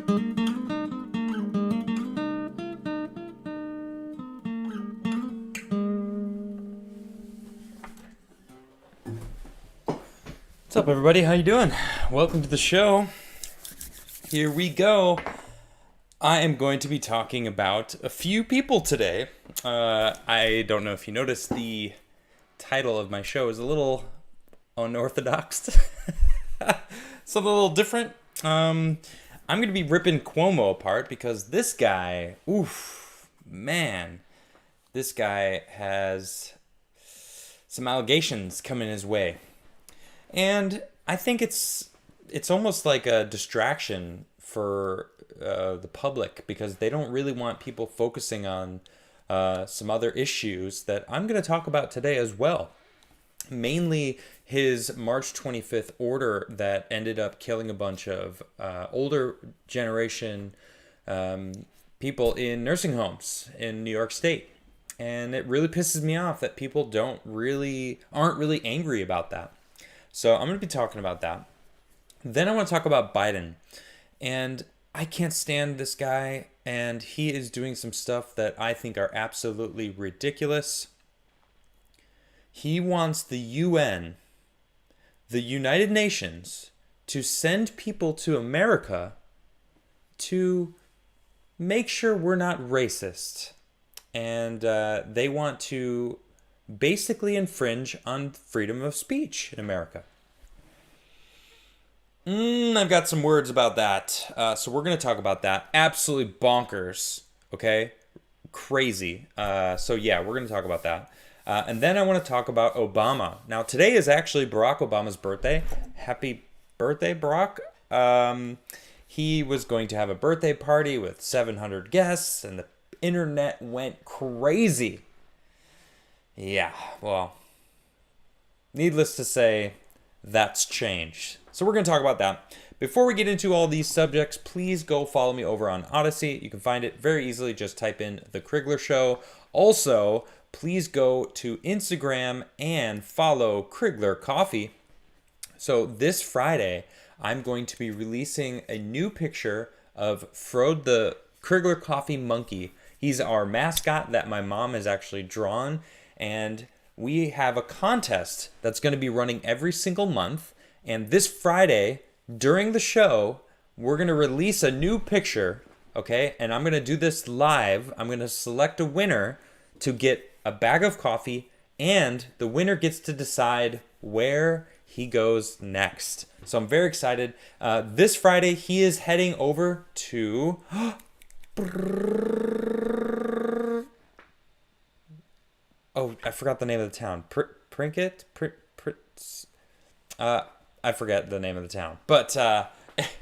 What's up, everybody? How you doing? Welcome to the show. Here we go. I am going to be talking about a few people today. I don't know if you noticed, the title of my show is a little unorthodox. It's a little different. I'm going to be ripping Cuomo apart because this guy, man, this guy has some allegations coming his way. And I think it's almost like a distraction for the public because they don't really want people focusing on some other issues that I'm going to talk about today as well. Mainly his March 25th order that ended up killing a bunch of older generation people in nursing homes in New York State. And it really pisses me off that people aren't really angry about that. So I'm going to be talking about that. Then I want to talk about Biden. And I can't stand this guy. And he is doing some stuff that I think are absolutely ridiculous. He wants the UN, the United Nations, to send people to America to make sure we're not racist. And they want to basically infringe on freedom of speech in America. I've got some words about that. So we're going to talk about that. Absolutely bonkers. Okay? Crazy. So yeah, we're going to talk about that. And then I want to talk about Obama. Now, today is actually Barack Obama's birthday. Happy birthday, Barack. He was going to have a birthday party with 700 guests, and the internet went crazy. Yeah, well, needless to say, that's changed. So we're going to talk about that. Before we get into all these subjects, please go follow me over on Odyssey. You can find it very easily. Just type in The Crigler Show. Also, please go to Instagram and follow Crigler Coffee. So this Friday, I'm going to be releasing a new picture of Frode the Crigler Coffee Monkey. He's our mascot that my mom has actually drawn. And we have a contest that's going to be running every single month. And this Friday, during the show, we're going to release a new picture, okay? And I'm going to do this live. I'm going to select a winner to get a bag of coffee, and the winner gets to decide where he goes next. So I'm very excited. This Friday, he is heading over to... Oh, I forgot the name of the town. Prinkett? I forget the name of the town. But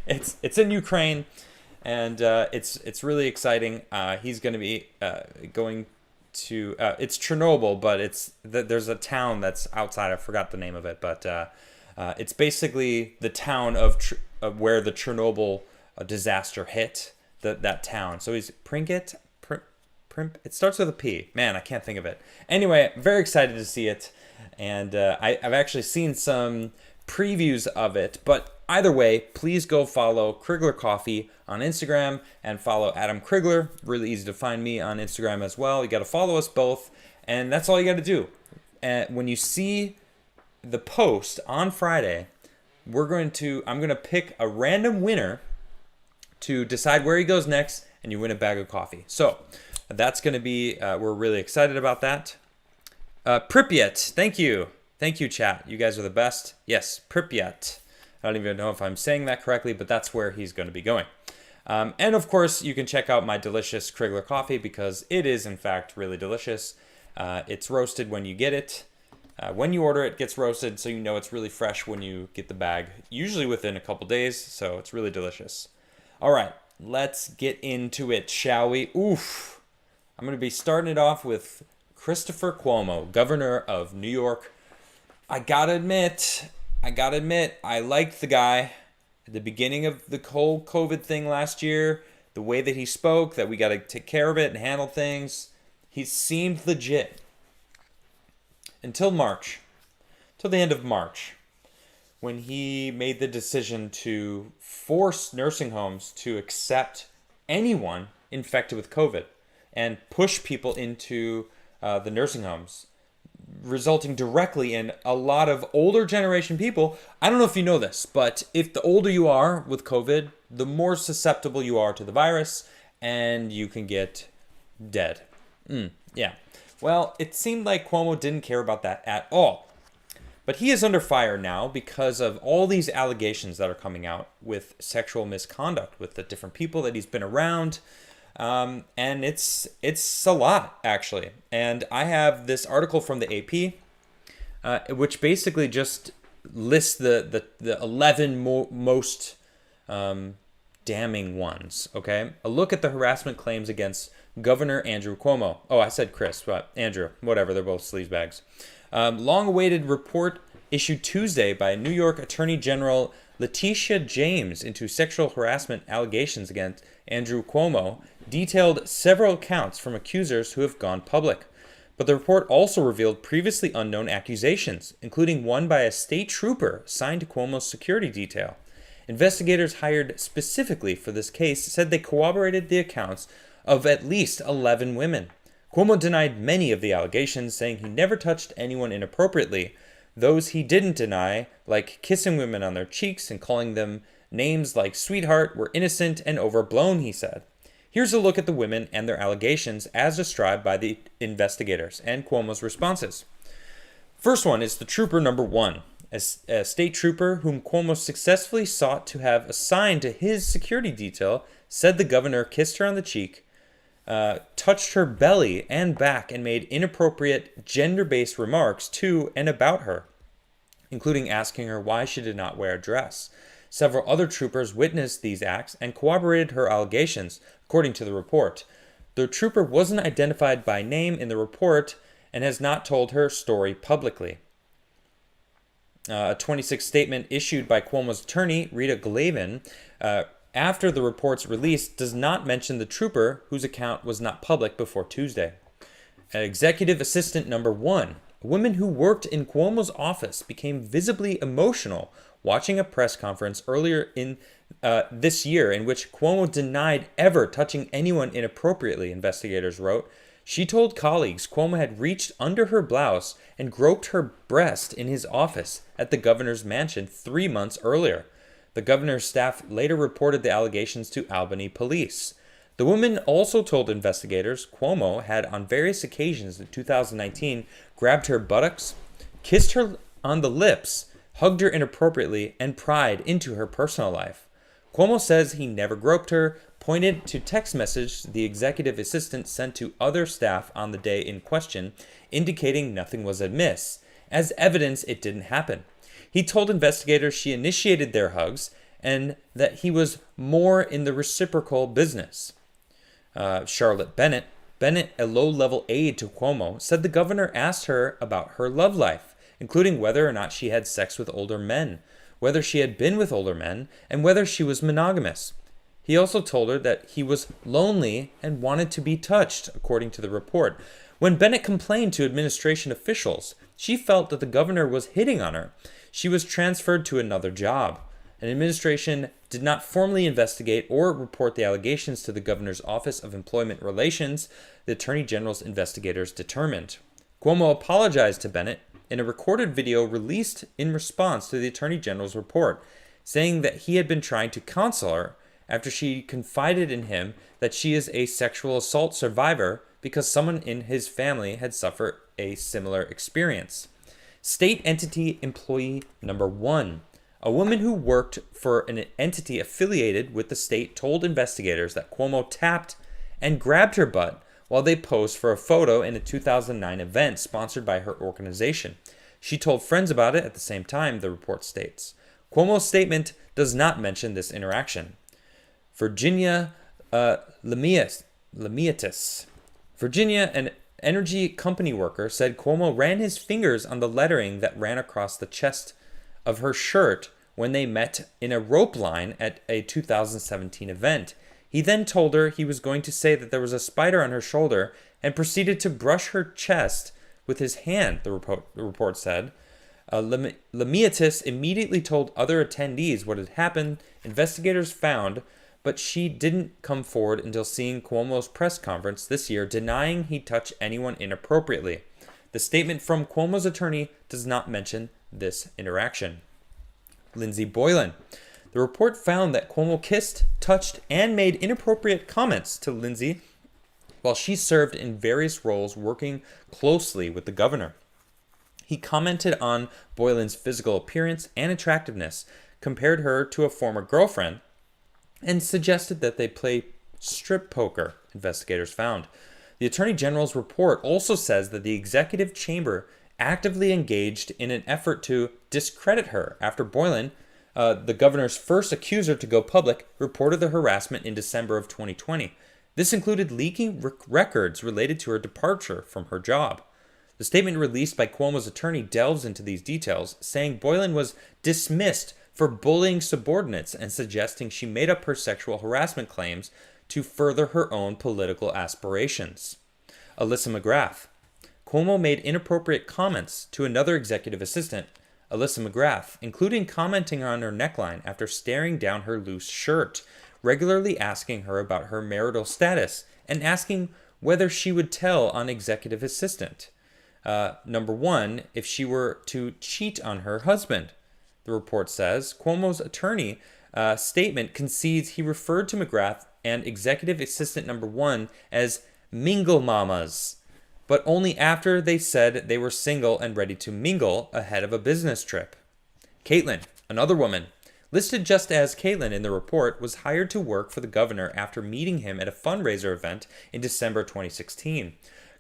it's in Ukraine, and it's really exciting. He's going to be going to... it's Chernobyl, but there's a town that's outside. I forgot the name of it. But it's basically the town of where the Chernobyl disaster hit, that town. So he's Prinkett? It starts with a P. Man, I can't think of it. Anyway, very excited to see it. And I've actually seen some previews of it. But either way, please go follow Crigler Coffee on Instagram and follow Adam Crigler. Really easy to find me on Instagram as well. You got to follow us both. And that's all you got to do. And when you see the post on Friday, I'm going to pick a random winner to decide where he goes next, and you win a bag of coffee. So that's going to be, we're really excited about that. Pripyat, thank you. Thank you, chat. You guys are the best. Yes, Pripyat. I don't even know if I'm saying that correctly, but that's where he's going to be going. And of course, you can check out my delicious Crigler coffee because it is, in fact, really delicious. It's roasted when you get it. When you order it, it gets roasted, so you know it's really fresh when you get the bag, usually within a couple days, so it's really delicious. All right, let's get into it, shall we? Oof. I'm going to be starting it off with Christopher Cuomo, governor of New York. I gotta admit, I liked the guy at the beginning of the whole COVID thing last year. The way that he spoke, that we got to take care of it and handle things. He seemed legit. Until March. Till the end of March. when he made the decision to force nursing homes to accept anyone infected with COVID and push people into the nursing homes, resulting directly in a lot of older generation people. I don't know if you know this, but if the older you are with COVID, the more susceptible you are to the virus, and you can get dead. Yeah. Well, it seemed like Cuomo didn't care about that at all. But he is under fire now because of all these allegations that are coming out with sexual misconduct with the different people that he's been around. And it's a lot, actually. And I have this article from the AP, which basically just lists the 11 most damning ones, okay? A look at the harassment claims against Governor Andrew Cuomo. Oh, I said Chris, but Andrew, whatever, they're both sleazebags. Long-awaited report issued Tuesday by New York Attorney General Letitia James into sexual harassment allegations against Andrew Cuomo detailed several accounts from accusers who have gone public. But the report also revealed previously unknown accusations, including one by a state trooper assigned to Cuomo's security detail. Investigators hired specifically for this case said they corroborated the accounts of at least 11 women. Cuomo denied many of the allegations, saying he never touched anyone inappropriately. Those he didn't deny, like kissing women on their cheeks and calling them names like sweetheart, were innocent and overblown, he said. Here's a look at the women and their allegations as described by the investigators and Cuomo's responses. First one is the trooper number one, a state trooper whom Cuomo successfully sought to have assigned to his security detail, said the governor kissed her on the cheek, touched her belly and back, and made inappropriate gender-based remarks to and about her, including asking her why she did not wear a dress. Several other troopers witnessed these acts and corroborated her allegations, according to the report. The trooper wasn't identified by name in the report and has not told her story publicly. A 26 statement issued by Cuomo's attorney, Rita Glavin, after the report's release, does not mention the trooper, whose account was not public before Tuesday. Executive assistant number one, a woman who worked in Cuomo's office, became visibly emotional watching a press conference earlier in this year in which Cuomo denied ever touching anyone inappropriately, investigators wrote. She told colleagues Cuomo had reached under her blouse and groped her breast in his office at the governor's mansion 3 months earlier. The governor's staff later reported the allegations to Albany police. The woman also told investigators Cuomo had on various occasions in 2019 grabbed her buttocks, kissed her on the lips, hugged her inappropriately, and pried into her personal life. Cuomo says he never groped her, pointed to text messages the executive assistant sent to other staff on the day in question, indicating nothing was amiss. As evidence, it didn't happen. He told investigators she initiated their hugs and that he was more in the reciprocal business. Charlotte Bennett, a low-level aide to Cuomo, said the governor asked her about her love life, including whether or not she had sex with older men, whether she had been with older men, and whether she was monogamous. He also told her that he was lonely and wanted to be touched, according to the report. When Bennett complained to administration officials, she felt that the governor was hitting on her. She was transferred to another job. An administration did not formally investigate or report the allegations to the governor's Office of Employment Relations, the Attorney General's investigators determined. Cuomo apologized to Bennett in a recorded video released in response to the Attorney General's report, saying that he had been trying to console her after she confided in him that she is a sexual assault survivor because someone in his family had suffered a similar experience. State entity employee number one. A woman who worked for an entity affiliated with the state told investigators that Cuomo tapped and grabbed her butt while they posed for a photo in a 2009 event sponsored by her organization. She told friends about it at the same time, the report states. Cuomo's statement does not mention this interaction. Virginia Lemietis. Virginia, an energy company worker, said Cuomo ran his fingers on the lettering that ran across the chest of her shirt when they met in a rope line at a 2017 event. He then told her he was going to say that there was a spider on her shoulder and proceeded to brush her chest with his hand, the report said. Lemaitis immediately told other attendees what had happened, investigators found, but she didn't come forward until seeing Cuomo's press conference this year denying he touched anyone inappropriately. The statement from Cuomo's attorney does not mention this interaction. Lindsey Boylan. The report found that Cuomo kissed, touched, and made inappropriate comments to Lindsey while she served in various roles working closely with the governor. He commented on Boylan's physical appearance and attractiveness, compared her to a former girlfriend, and suggested that they play strip poker, investigators found. The Attorney General's report also says that the executive chamber actively engaged in an effort to discredit her after Boylan, the governor's first accuser to go public, reported the harassment in December of 2020. This included leaking records related to her departure from her job. The statement released by Cuomo's attorney delves into these details, saying Boylan was dismissed for bullying subordinates and suggesting she made up her sexual harassment claims to further her own political aspirations. Alyssa McGrath. Cuomo made inappropriate comments to another executive assistant, Alyssa McGrath, including commenting on her neckline after staring down her loose shirt, regularly asking her about her marital status, and asking whether she would tell on executive assistant. Number one, if she were to cheat on her husband. The report says Cuomo's attorney statement concedes he referred to McGrath and executive assistant number one as mingle mamas, but only after they said they were single and ready to mingle ahead of a business trip. Caitlin, another woman, listed just as Caitlin in the report, was hired to work for the governor after meeting him at a fundraiser event in December 2016.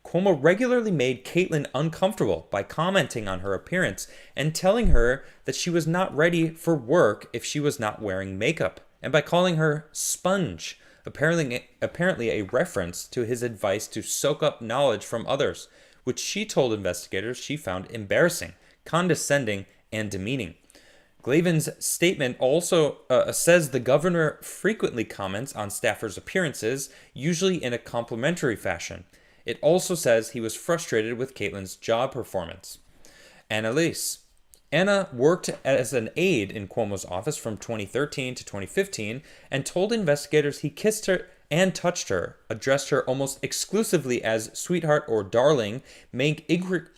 Cuomo regularly made Caitlin uncomfortable by commenting on her appearance and telling her that she was not ready for work if she was not wearing makeup, and by calling her sponge, apparently a reference to his advice to soak up knowledge from others, which she told investigators she found embarrassing, condescending, and demeaning. Glavin's statement also says the governor frequently comments on staffers' appearances, usually in a complimentary fashion. It also says he was frustrated with Caitlin's job performance. Annalise. Anna worked as an aide in Cuomo's office from 2013 to 2015 and told investigators he kissed her and touched her, addressed her almost exclusively as sweetheart or darling, made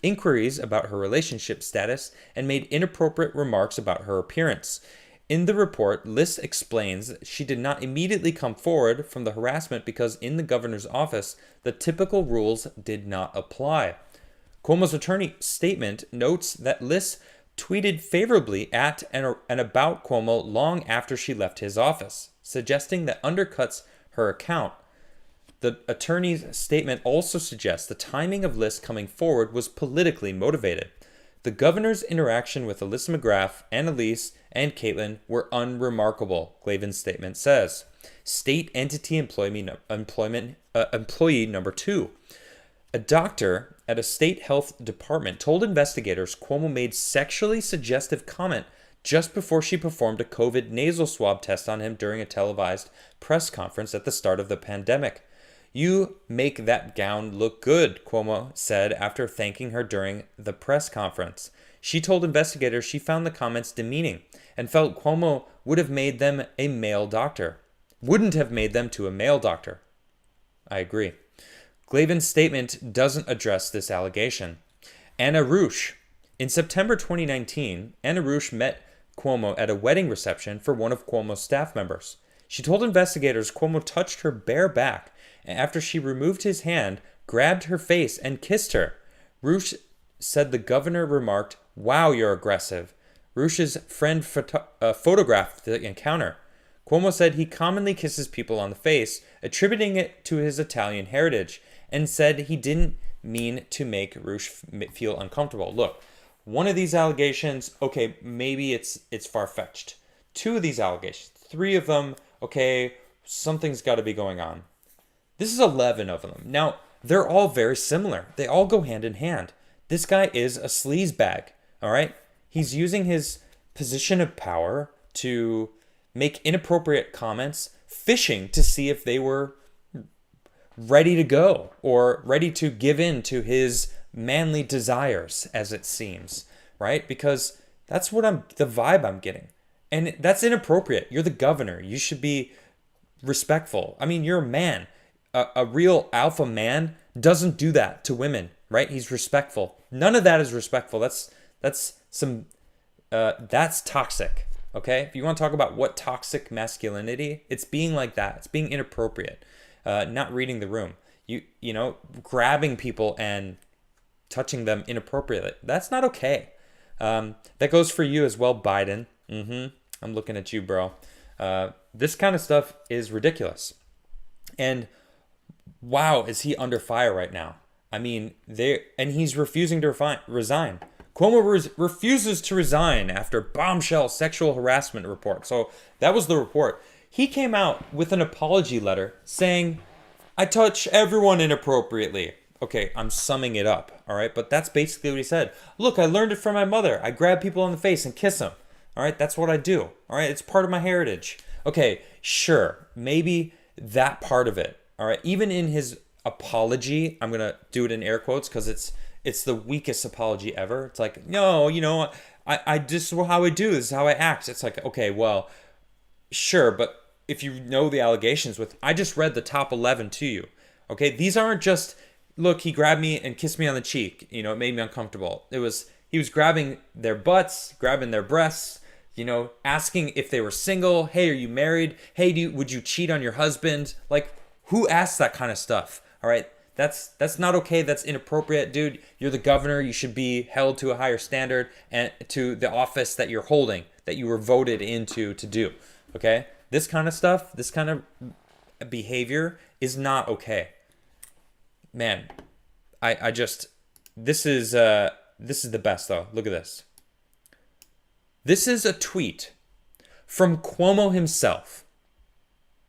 inquiries about her relationship status, and made inappropriate remarks about her appearance. In the report, Liss explains she did not immediately come forward from the harassment because in the governor's office, the typical rules did not apply. Cuomo's attorney statement notes that Liss tweeted favorably at and about Cuomo long after she left his office, suggesting that undercuts her account. The attorney's statement also suggests the timing of Liss coming forward was politically motivated. The governor's interaction with Alyssa McGrath, Annalise, and Caitlin were unremarkable, Glavin's statement says. State entity employee number two. A doctor at a state health department told investigators Cuomo made sexually suggestive comment just before she performed a COVID nasal swab test on him during a televised press conference at the start of the pandemic. "You make that gown look good," Cuomo said after thanking her during the press conference. She told investigators she found the comments demeaning and felt Cuomo wouldn't have made them to a male doctor. I agree. Glavin's statement doesn't address this allegation. Anna Ruch. In September 2019, Anna Ruch met Cuomo at a wedding reception for one of Cuomo's staff members. She told investigators Cuomo touched her bare back and after she removed his hand, grabbed her face and kissed her. Ruch said the governor remarked, "Wow, you're aggressive." Ruch's friend photographed the encounter. Cuomo said he commonly kisses people on the face, attributing it to his Italian heritage, and said he didn't mean to make Ruch feel uncomfortable. Look, one of these allegations, okay, maybe it's far-fetched. Two of these allegations, three of them, okay, something's got to be going on. This is 11 of them. Now, they're all very similar. They all go hand in hand. This guy is a sleazebag, all right? He's using his position of power to make inappropriate comments, fishing to see if they were ready to go or ready to give in to his manly desires, as it seems. right? Because that's the vibe I'm getting. And that's inappropriate. You're the governor. You should be respectful. I mean, you're a man. A real alpha man doesn't do that to women, right? He's respectful. None of that is respectful. That's toxic. Okay? If you want to talk about what toxic masculinity, it's being like that. It's being inappropriate. Not reading the room. You know, grabbing people and touching them inappropriately. That's not okay. That goes for you as well, Biden. I'm looking at you, bro. This kind of stuff is ridiculous. And wow, is he under fire right now? I mean, he's refusing to resign. Cuomo refuses to resign after bombshell sexual harassment report. So that was the report. He came out with an apology letter saying, I touch everyone inappropriately. Okay, I'm summing it up, all right? But that's basically what he said. Look, I learned it from my mother. I grab people on the face and kiss them. All right, that's what I do. All right, it's part of my heritage. Okay, sure, maybe that part of it. All right, even in his apology, I'm gonna do it in air quotes because it's the weakest apology ever. It's like, no, you know, I this is how I do. This is how I act. It's like, okay, well, sure, but if you know the allegations I just read the top 11 to you. Okay, these aren't just, look, he grabbed me and kissed me on the cheek. You know, it made me uncomfortable. He was grabbing their butts, grabbing their breasts, you know, asking if they were single. Hey, are you married? Hey, would you cheat on your husband? Like, who asks that kind of stuff? All right, that's not okay. That's inappropriate, dude. You're the governor. You should be held to a higher standard and to the office that you're holding, that you were voted into to do. Okay, this kind of stuff, this kind of behavior is not okay. Man, I just this is the best though. Look at this. This is a tweet from Cuomo himself.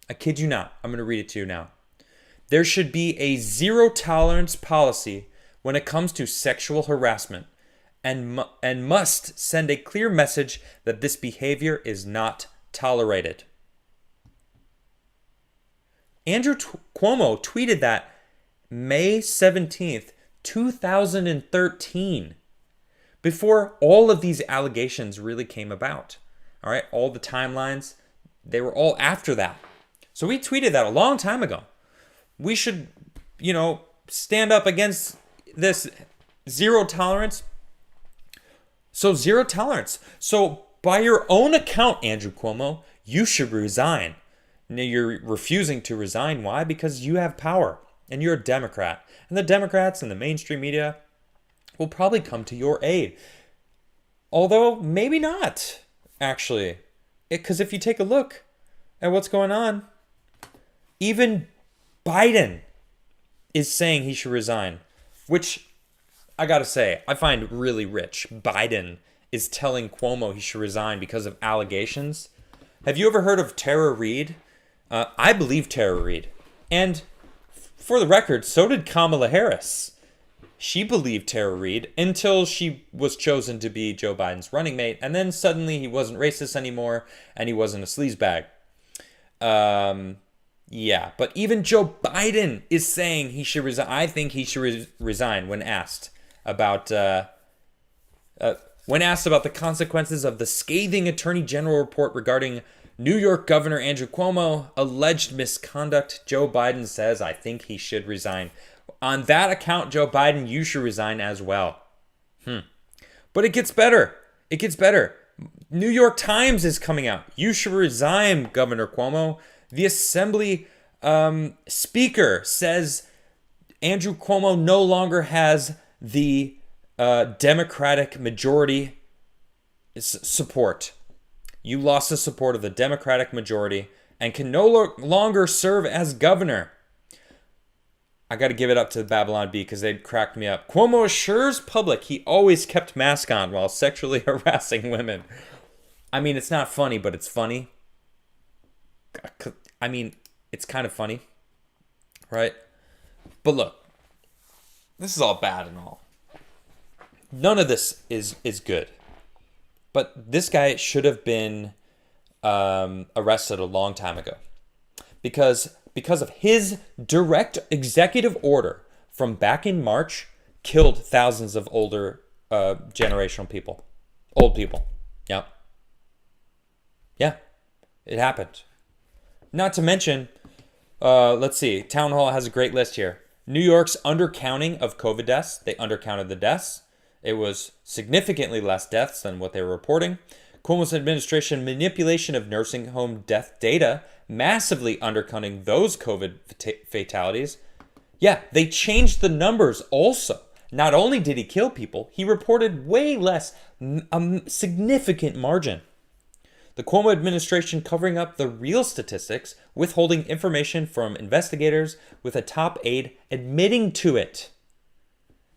I kid you not. I'm going to read it to you now. There should be a zero tolerance policy when it comes to sexual harassment and must send a clear message that this behavior is not tolerated. Andrew Cuomo tweeted that May 17th, 2013, before all of these allegations really came about. All right, all the timelines, they were all after that. So we tweeted that a long time ago. We should, you know, stand up against this zero tolerance. So zero tolerance. So by your own account, Andrew Cuomo, you should resign. Now you're refusing to resign. Why? Because you have power and you're a Democrat. And the Democrats and the mainstream media will probably come to your aid. Although maybe not, actually. Because if you take a look at what's going on, even Biden is saying he should resign, which I gotta say, I find really rich. Biden is telling Cuomo he should resign because of allegations. Have you ever heard of Tara Reade? I believe Tara Reade. And for the record, so did Kamala Harris. She believed Tara Reade until she was chosen to be Joe Biden's running mate. And then suddenly he wasn't racist anymore and he wasn't a sleazebag. Yeah, but even Joe Biden is saying he should resign. I think he should resign when asked about the consequences of the scathing Attorney General report regarding New York Governor Andrew Cuomo alleged misconduct. Joe Biden says, I think he should resign. On that account, Joe Biden, you should resign as well. But it gets better. It gets better. New York Times is coming out. You should resign, Governor Cuomo. The Assembly Speaker says Andrew Cuomo no longer has the Democratic majority support. You lost the support of the Democratic majority and can no longer serve as governor. I got to give it up to Babylon Bee because they cracked me up. Cuomo assures public he always kept mask on while sexually harassing women. I mean, it's not funny, but it's funny. I mean, it's kind of funny, right? But look, this is all bad and all. None of this is good. But this guy should have been arrested a long time ago. Because of his direct executive order from back in March, killed thousands of older generational people, old people. Yep. Yeah, it happened. Not to mention, let's see, Town Hall has a great list here. New York's undercounting of COVID deaths. They undercounted the deaths. It was significantly less deaths than what they were reporting. Cuomo's administration manipulation of nursing home death data, massively undercutting those COVID fatalities. Yeah, they changed the numbers also. Not only did he kill people, he reported way less, a significant margin. The Cuomo administration covering up the real statistics, withholding information from investigators, with a top aide admitting to it.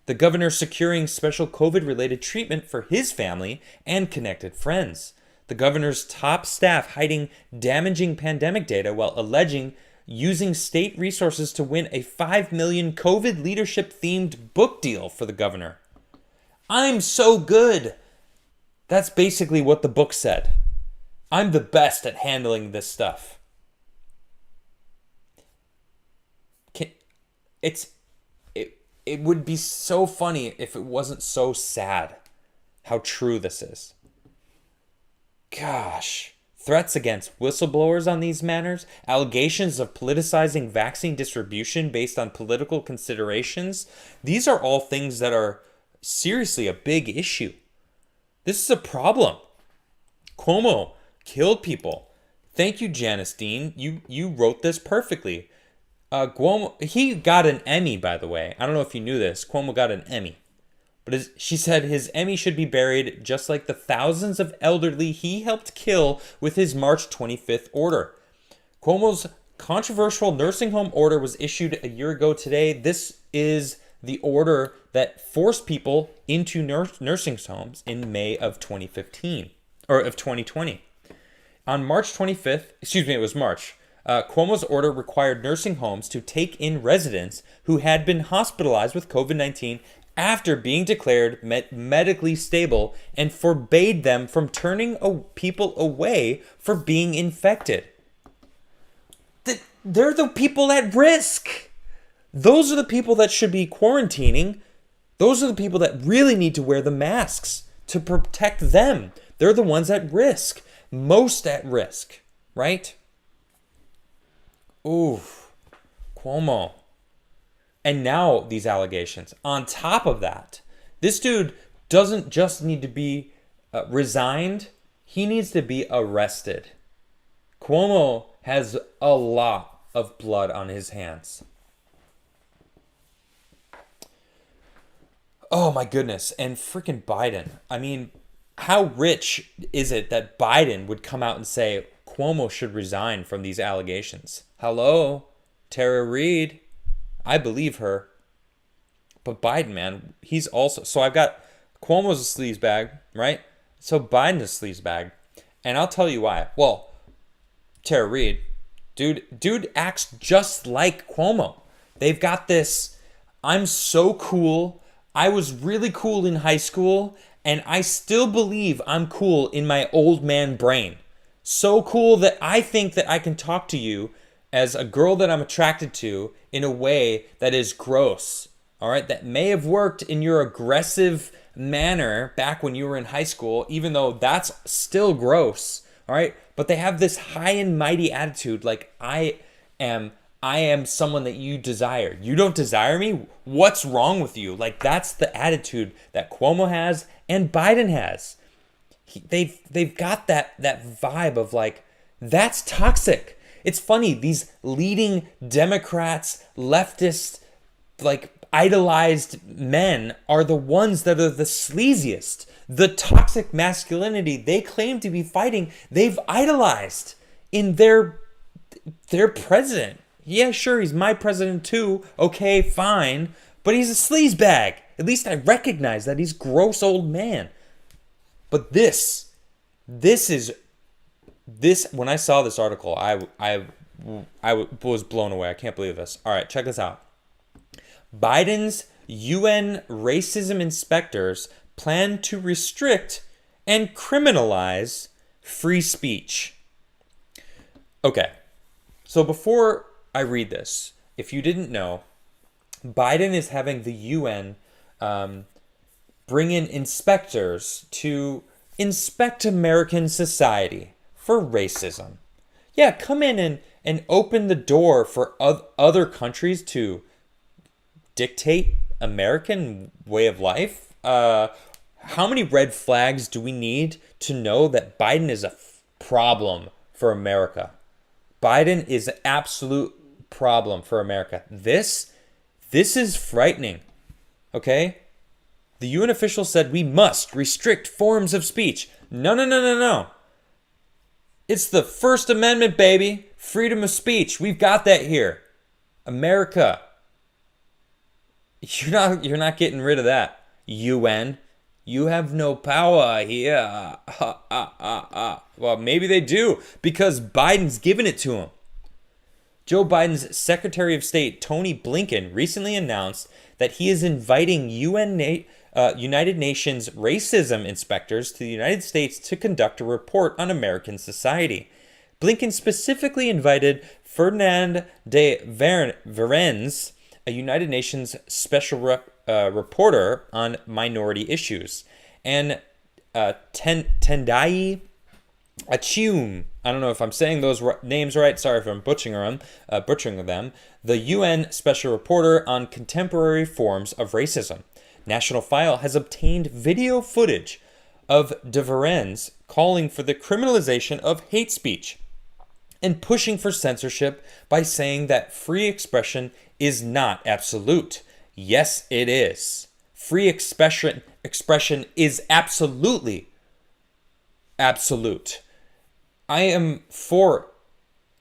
The governor securing special COVID-related treatment for his family and connected friends. The governor's top staff hiding damaging pandemic data while alleging using state resources to win a $5 million COVID leadership-themed book deal for the governor. I'm so good. That's basically what the book said. I'm the best at handling this stuff. It would be so funny if it wasn't so sad how true this is. Gosh. Threats against whistleblowers on these matters, allegations of politicizing vaccine distribution based on political considerations. These are all things that are seriously a big issue. This is a problem. Cuomo killed people. Thank you, Janice Dean. You wrote this perfectly. Cuomo, he got an Emmy, by the way. I don't know if you knew this. Cuomo got an Emmy. But she said his Emmy should be buried just like the thousands of elderly he helped kill with his March 25th order. Cuomo's controversial nursing home order was issued a year ago today. This is the order that forced people into nursing homes in May of 2015, or of 2020. On March 25th, it was March, Cuomo's order required nursing homes to take in residents who had been hospitalized with COVID-19 after being declared medically stable and forbade them from turning people away for being infected. They're the people at risk. Those are the people that should be quarantining. Those are the people that really need to wear the masks to protect them. They're the ones at risk, most at risk, right? Ooh, Cuomo. And now these allegations. On top of that, this dude doesn't just need to be resigned. He needs to be arrested. Cuomo has a lot of blood on his hands. Oh my goodness. And freaking Biden. I mean, how rich is it that Biden would come out and say Cuomo should resign from these allegations? Hello, Tara Reid. I believe her. But Biden, man, he's also... So I've got Cuomo's a sleazebag, right? So Biden's a sleazebag. And I'll tell you why. Well, Tara Reid, dude acts just like Cuomo. They've got this, I'm so cool. I was really cool in high school, and I still believe I'm cool in my old man brain. So cool that I think that I can talk to you as a girl that I'm attracted to in a way that is gross, all right? That may have worked in your aggressive manner back when you were in high school, even though that's still gross, all right? But they have this high and mighty attitude like I am someone that you desire. You don't desire me? What's wrong with you? Like that's the attitude that Cuomo has and Biden has. They've got that vibe of like, that's toxic. It's funny, these leading Democrats, leftist, like idolized men are the ones that are the sleaziest. The toxic masculinity they claim to be fighting, they've idolized in their president. Yeah, sure, he's my president too. Okay, fine. But he's a sleazebag. At least I recognize that he's a gross old man. But this, when I saw this article, I was blown away. I can't believe this. All right, check this out. Biden's UN racism inspectors plan to restrict and criminalize free speech. Okay, so before I read this, if you didn't know, Biden is having the UN bring in inspectors to inspect American society for racism. Yeah, come in and open the door for other countries to dictate American way of life. How many red flags do we need to know that Biden is a problem for America? Biden is an absolute problem for America. This is frightening. Okay? The UN official said we must restrict forms of speech. No. It's the First Amendment, baby. Freedom of speech. We've got that here. America. You're not getting rid of that. UN. You have no power here. Well, maybe they do, because Biden's giving it to them. Joe Biden's Secretary of State, Tony Blinken, recently announced that he is inviting United Nations racism inspectors to the United States to conduct a report on American society. Blinken specifically invited Ferdinand de Verens, a United Nations special reporter on minority issues, and Tendai Achiume. I don't know if I'm saying those names right. Sorry if I'm butchering them. The UN special reporter on contemporary forms of racism. National File has obtained video footage of de Verens calling for the criminalization of hate speech and pushing for censorship by saying that free expression is not absolute. Yes, it is. Free expression is absolutely absolute. I am for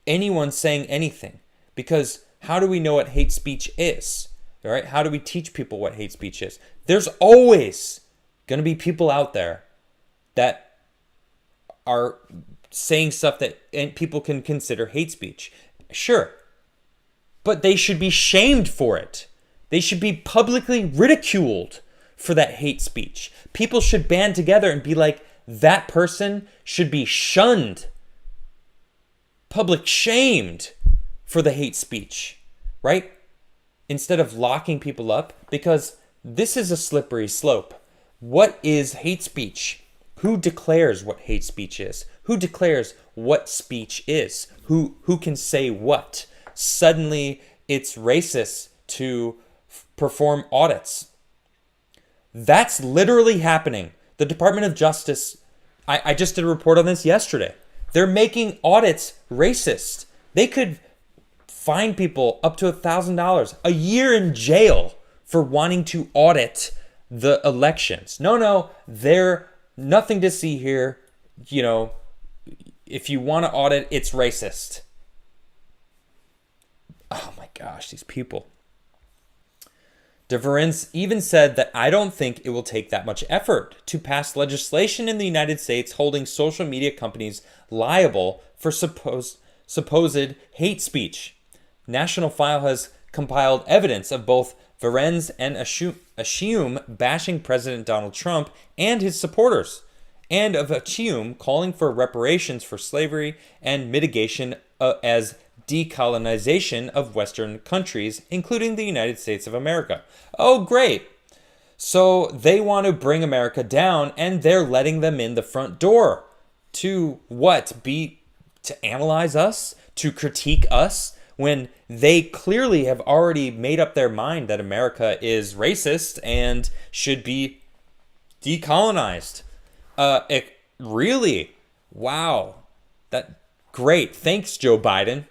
anyone saying anything, because how do we know what hate speech is? All right? How do we teach people what hate speech is? There's always going to be people out there that are saying stuff that people can consider hate speech. Sure. But they should be shamed for it. They should be publicly ridiculed for that hate speech. People should band together and be like, that person should be shunned, public shamed for the hate speech, right? Instead of locking people up, because this is a slippery slope. What is hate speech? Who declares what hate speech is? Who declares what speech is? Who can say what? Suddenly, it's racist to perform audits. That's literally happening. The Department of Justice, I just did a report on this yesterday. They're making audits racist. They could fine people up to $1,000 a year in jail for wanting to audit the elections. No, they're nothing to see here. You know, if you want to audit, it's racist. Oh my gosh, these people. De Verens even said that I don't think it will take that much effort to pass legislation in the United States holding social media companies liable for supposed hate speech. National File has compiled evidence of both Verens and Achiume bashing President Donald Trump and his supporters, and of Achiume calling for reparations for slavery and mitigation as decolonization of Western countries, including the United States of America. Oh, great. So they want to bring America down, and they're letting them in the front door to what? To analyze us? To critique us? When they clearly have already made up their mind that America is racist and should be decolonized. Really? Wow. Great. Thanks, Joe Biden.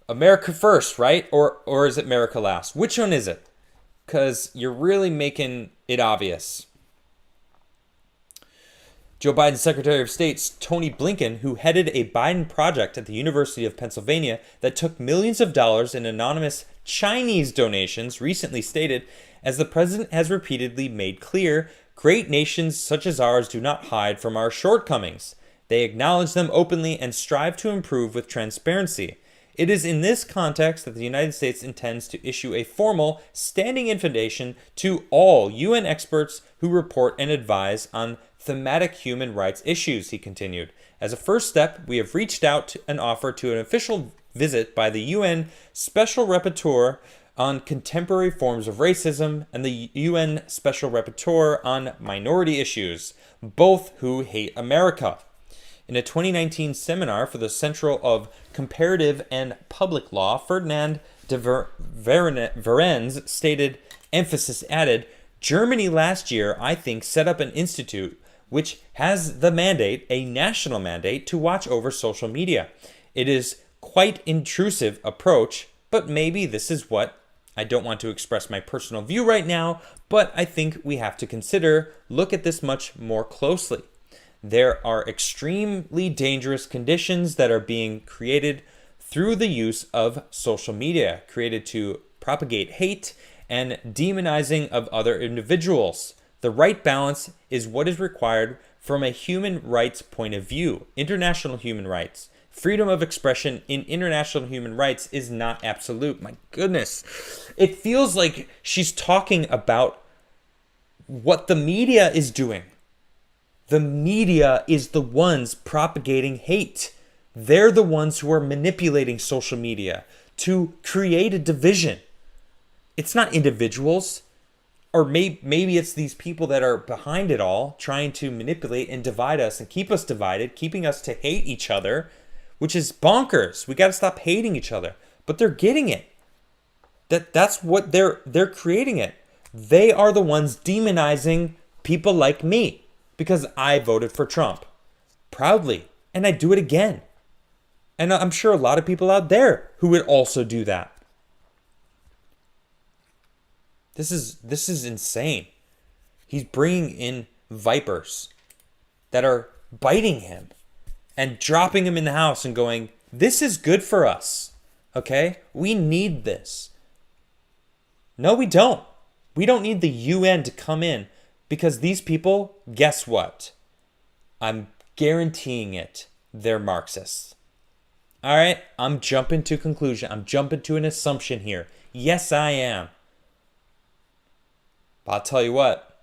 America first, right? Or is it America last? Which one is it? Because you're really making it obvious. Joe Biden's Secretary of State, Tony Blinken, who headed a Biden project at the University of Pennsylvania that took millions of dollars in anonymous Chinese donations, recently stated, as the president has repeatedly made clear, great nations such as ours do not hide from our shortcomings. They acknowledge them openly and strive to improve with transparency. It is in this context that the United States intends to issue a formal standing invitation to all UN experts who report and advise on thematic human rights issues, he continued. As a first step, we have reached out and offered to an official visit by the UN Special Rapporteur on contemporary forms of racism and the UN Special Rapporteur on minority issues, both who hate America. In a 2019 seminar for the Central of Comparative and Public Law, Ferdinand de Verens stated, emphasis added, Germany last year, I think, set up an institute which has the mandate, a national mandate, to watch over social media. It is quite intrusive approach, but maybe this is what, I don't want to express my personal view right now, but I think we have to look at this much more closely. There are extremely dangerous conditions that are being created through the use of social media, created to propagate hate and demonizing of other individuals. The right balance is what is required from a human rights point of view. International human rights. Freedom of expression in international human rights is not absolute. My goodness. It feels like she's talking about what the media is doing. The media is the ones propagating hate. They're the ones who are manipulating social media to create a division. It's not individuals. Or maybe it's these people that are behind it all, trying to manipulate and divide us and keep us divided, keeping us to hate each other, which is bonkers. We got to stop hating each other. But they're getting it. That's what they're creating it. They are the ones demonizing people like me because I voted for Trump. Proudly. And I do it again. And I'm sure a lot of people out there who would also do that. This is insane. He's bringing in vipers that are biting him and dropping him in the house and going, this is good for us. Okay? We need this. No, we don't. We don't need the UN to come in because these people, guess what? I'm guaranteeing it. They're Marxists. All right? I'm jumping to conclusion. I'm jumping to an assumption here. Yes, I am. I'll tell you what,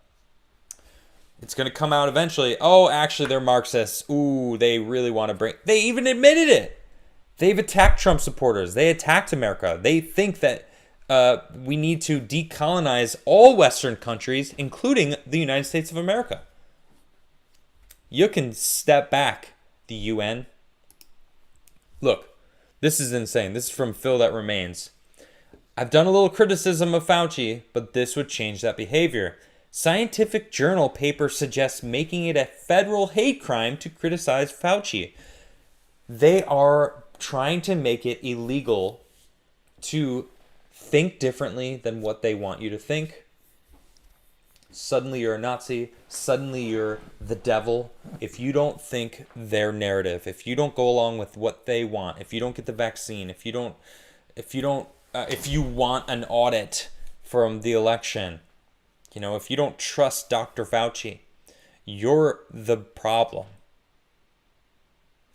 it's going to come out eventually. Oh, actually, they're Marxists. Ooh, they really want to they even admitted it. They've attacked Trump supporters. They attacked America. They think that we need to decolonize all Western countries, including the United States of America. You can step back, the UN. Look, this is insane. This is from Phil That Remains. I've done a little criticism of Fauci, but this would change that behavior. Scientific journal paper suggests making it a federal hate crime to criticize Fauci. They are trying to make it illegal to think differently than what they want you to think. Suddenly you're a Nazi. Suddenly you're the devil. If you don't think their narrative, if you don't go along with what they want, if you don't get the vaccine, if you want an audit from the election, if you don't trust Dr. Fauci, you're the problem.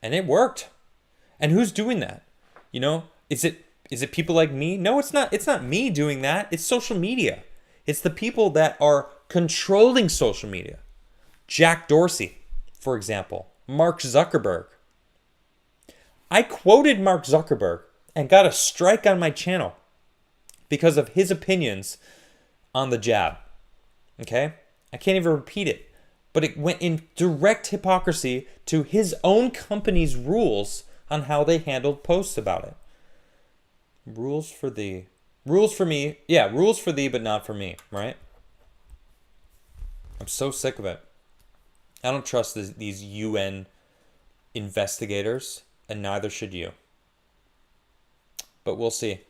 And it worked. And who's doing that? Is it people like me? No, it's not. It's not me doing that. It's social media. It's the people that are controlling social media. Jack Dorsey, for example. Mark Zuckerberg. I quoted Mark Zuckerberg and got a strike on my channel because of his opinions on the jab. Okay? I can't even repeat it. But it went in direct hypocrisy to his own company's rules on how they handled posts about it. Rules for thee. Rules for me. Yeah, rules for thee, but not for me, right? I'm so sick of it. I don't trust these UN investigators, and neither should you. But we'll see.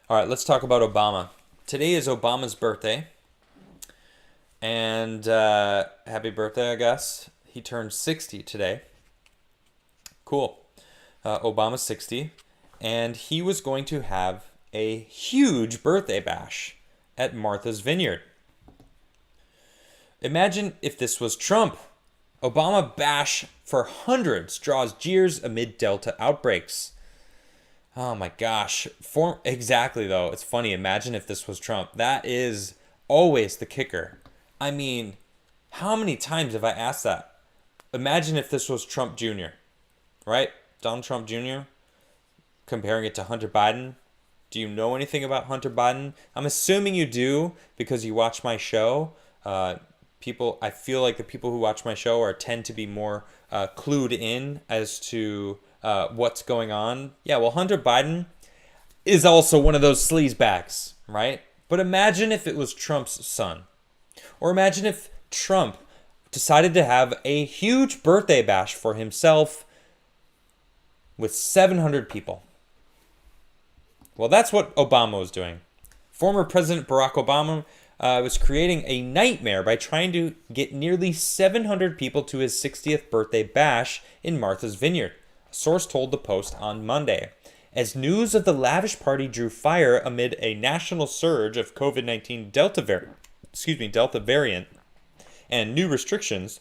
All right, let's talk about Obama. Today is Obama's birthday. And happy birthday, I guess. He turned 60 today. Cool. Obama's 60. And he was going to have a huge birthday bash at Martha's Vineyard. Imagine if this was Trump. Obama bash for hundreds draws jeers amid Delta outbreaks. Oh my gosh. Exactly, though. It's funny. Imagine if this was Trump. That is always the kicker. I mean, how many times have I asked that? Imagine if this was Trump Jr., right? Donald Trump Jr., comparing it to Hunter Biden. Do you know anything about Hunter Biden? I'm assuming you do because you watch my show. I feel like the people who watch my show tend to be more clued in as to what's going on. Yeah, well, Hunter Biden is also one of those sleazebags, right? But imagine if it was Trump's son. Or imagine if Trump decided to have a huge birthday bash for himself with 700 people. Well, that's what Obama was doing. Former President Barack Obama was creating a nightmare by trying to get nearly 700 people to his 60th birthday bash in Martha's Vineyard, a source told the Post on Monday. As news of the lavish party drew fire amid a national surge of COVID-19 Delta variant and new restrictions,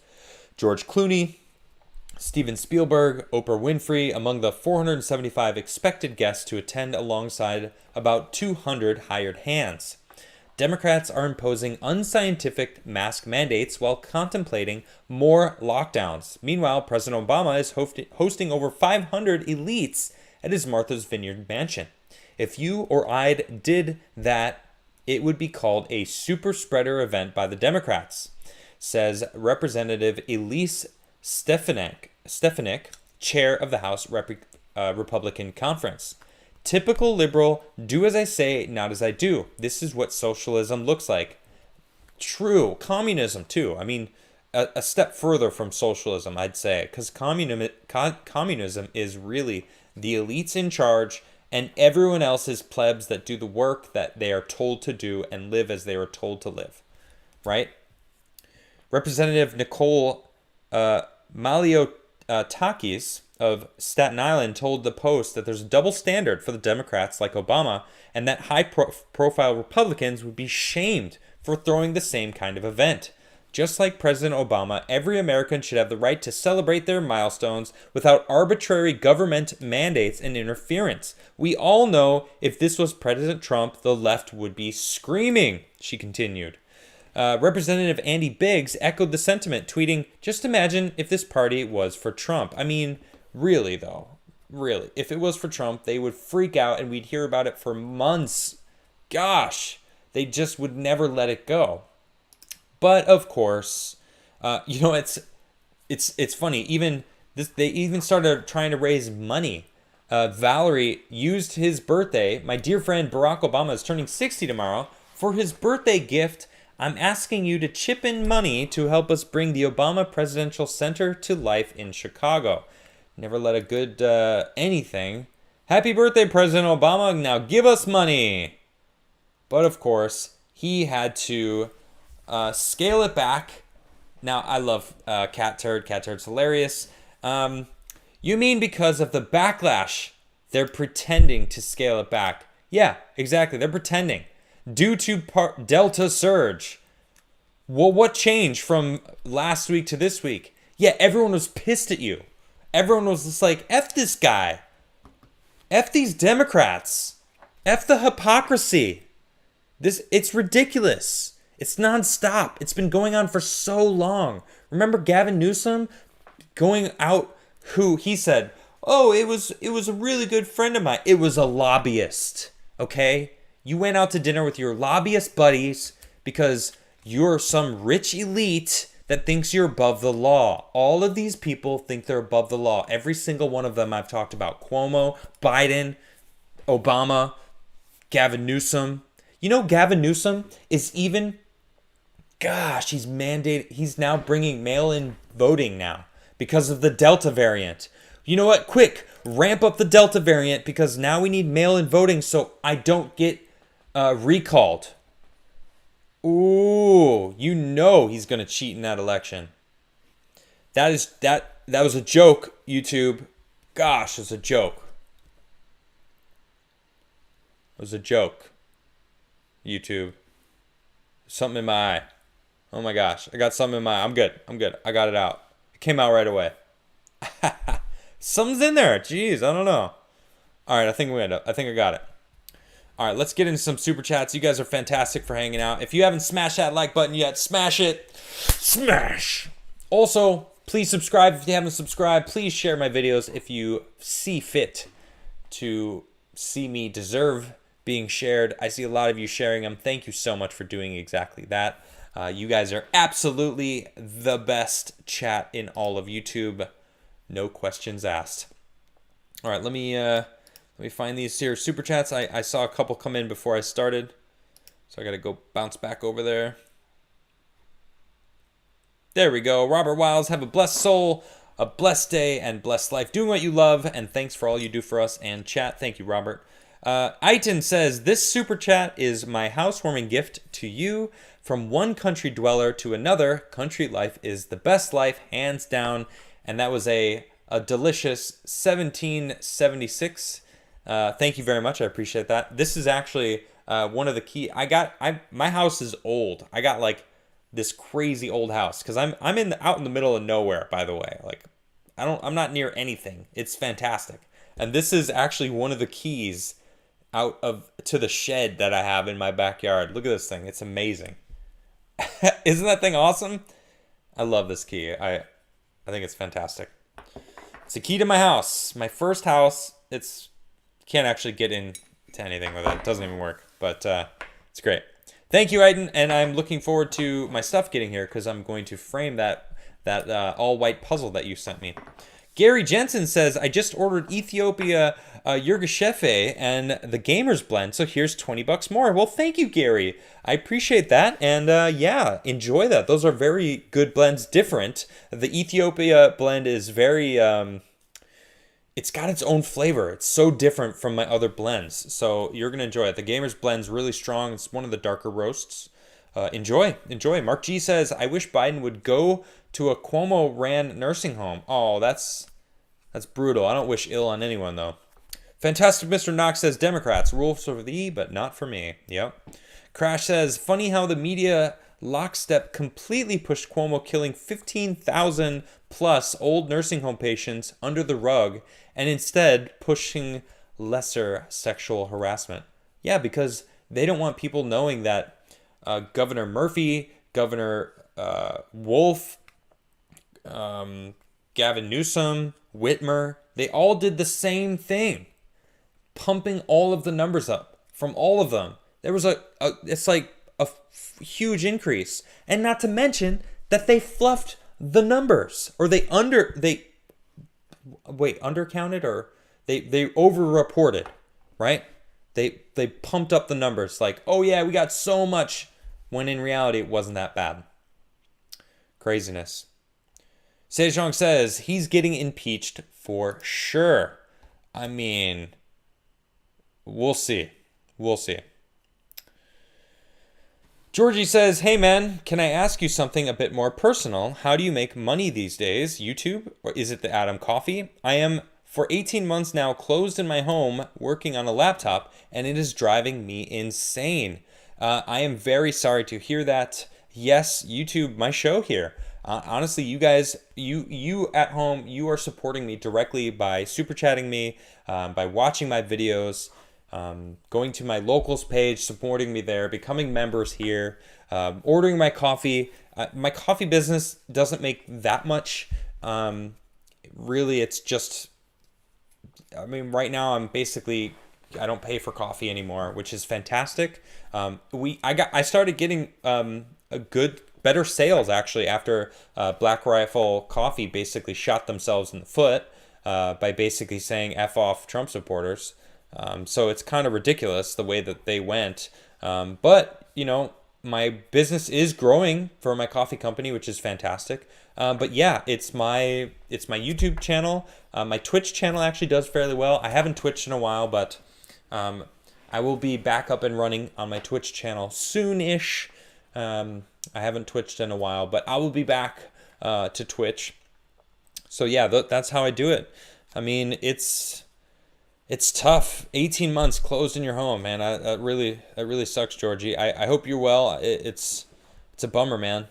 George Clooney, Steven Spielberg, Oprah Winfrey, among the 475 expected guests to attend alongside about 200 hired hands. Democrats are imposing unscientific mask mandates while contemplating more lockdowns. Meanwhile, President Obama is hosting over 500 elites at his Martha's Vineyard mansion. If you or I did that, it would be called a super spreader event by the Democrats, says Representative Elise Stefanik, chair of the House Republican Conference. Typical liberal, do as I say, not as I do. This is what socialism looks like. True. Communism, too. I mean, a step further from socialism, I'd say, because communism is really the elites in charge and everyone else is plebs that do the work that they are told to do and live as they are told to live, right? Representative Nicole Maliotakis of Staten Island told the Post that there's a double standard for the Democrats like Obama and that high-profile Republicans would be shamed for throwing the same kind of event. Just like President Obama, every American should have the right to celebrate their milestones without arbitrary government mandates and interference. We all know if this was President Trump, the left would be screaming, she continued. Representative Andy Biggs echoed the sentiment, tweeting, "Just imagine if this party was for Trump." I mean, really, though. Really. If it was for Trump, they would freak out and we'd hear about it for months. Gosh, they just would never let it go. But of course, it's funny. They even started trying to raise money. Valerie used his birthday. My dear friend Barack Obama is turning 60 tomorrow. For his birthday gift, I'm asking you to chip in money to help us bring the Obama Presidential Center to life in Chicago. Never let a good anything. Happy birthday, President Obama. Now give us money. But of course, he had to scale it back. Now, I love Cat Turd. Cat Turd's hilarious. You mean because of the backlash, they're pretending to scale it back? Yeah, exactly. They're pretending. Due to Delta surge. Well, what changed from last week to this week? Yeah, everyone was pissed at you. Everyone was just like, F this guy. F these Democrats. F the hypocrisy. It's ridiculous. It's nonstop. It's been going on for so long. Remember Gavin Newsom going out who he said, "Oh, it was a really good friend of mine." It was a lobbyist. Okay? You went out to dinner with your lobbyist buddies because you're some rich elite that thinks you're above the law. All of these people think they're above the law. Every single one of them I've talked about. Cuomo, Biden, Obama, Gavin Newsom. You know, Gavin Newsom is even... Gosh, he's now bringing mail-in voting now because of the Delta variant. You know what? Quick, ramp up the Delta variant because now we need mail-in voting so I don't get recalled. Ooh, you know he's going to cheat in that election. That was a joke, YouTube. Gosh, it's a joke. It was a joke, YouTube. Something in my eye. Oh my gosh, I got something in my eye. I'm good. I got it out. It came out right away. Something's in there. Jeez, I don't know. All right, I think I got it. All right, let's get into some super chats. You guys are fantastic for hanging out. If you haven't smashed that like button yet, smash it. Smash. Also, please subscribe if you haven't subscribed. Please share my videos if you see fit to see me deserve being shared. I see a lot of you sharing them. Thank you so much for doing exactly that. You guys are absolutely the best chat in all of YouTube. No questions asked. All right, let me find these here super chats. I saw a couple come in before I started, so I got to go bounce back over there. There we go. Robert Wiles, have a blessed soul, a blessed day, and blessed life. Doing what you love, and thanks for all you do for us and chat. Thank you, Robert. Aiton says, this super chat is my housewarming gift to you. From one country dweller to another, country life is the best life, hands down. And that was a delicious 1776. Thank you very much. I appreciate that. This is actually one of the key. My house is old. I got like this crazy old house because I'm out in the middle of nowhere, by the way. Like I'm not near anything. It's fantastic. And this is actually one of the keys to the shed that I have in my backyard. Look at this thing. It's amazing. Isn't that thing awesome? I love this key. I think it's fantastic. It's a key to my house. My first house. Can't actually get into anything with it. It doesn't even work. But it's great. Thank you, Aiden. And I'm looking forward to my stuff getting here because I'm going to frame that all-white puzzle that you sent me. Gary Jensen says, I just ordered Ethiopia Yirgacheffe and the Gamers Blend, so here's $20 more. Well, thank you, Gary. I appreciate that, and yeah, enjoy that. Those are very good blends, different. The Ethiopia blend is very, it's got its own flavor. It's so different from my other blends, so you're going to enjoy it. The Gamers Blend's really strong. It's one of the darker roasts. Enjoy. Mark G says, I wish Biden would go to a Cuomo-ran nursing home. Oh, that's brutal. I don't wish ill on anyone, though. Fantastic Mr. Knox says, Democrats, rule for thee, but not for me. Yep. Crash says, funny how the media lockstep completely pushed Cuomo killing 15,000 plus old nursing home patients under the rug and instead pushing lesser sexual harassment. Yeah, because they don't want people knowing that Governor Murphy, Governor Wolf, Gavin Newsom, Whitmer, they all did the same thing, pumping all of the numbers up from all of them. There was it's like a huge increase, and not to mention that they fluffed the numbers, or they undercounted, or they over-reported, right? They pumped up the numbers like, oh yeah, we got so much, when in reality it wasn't that bad. Craziness. Sejong says he's getting impeached for sure. I mean, we'll see. Georgie says, hey man, can I ask you something a bit more personal? How do you make money these days? YouTube? Or is it the Adam Coffee? I am for 18 months now closed in my home working on a laptop, and it is driving me insane. I am very sorry to hear that. Yes, YouTube, my show here. Honestly, you guys, you at home, you are supporting me directly by super chatting me, by watching my videos, going to my locals page, supporting me there, becoming members here, ordering my coffee. My coffee business doesn't make that much. Really, it's just, I mean, right now I don't pay for coffee anymore, which is fantastic. I started getting better sales actually after Black Rifle Coffee basically shot themselves in the foot by basically saying F off Trump supporters. So it's kind of ridiculous the way that they went. But, you know, my business is growing for my coffee company, which is fantastic. But yeah, it's my YouTube channel. My Twitch channel actually does fairly well. I haven't Twitched in a while, but I will be back up and running on my Twitch channel soon-ish. I haven't Twitched in a while, but I will be back to Twitch. So yeah, that's how I do it. I mean, it's tough. 18 months closed in your home, man. That really sucks, Georgie. I hope you're well. It's a bummer, man.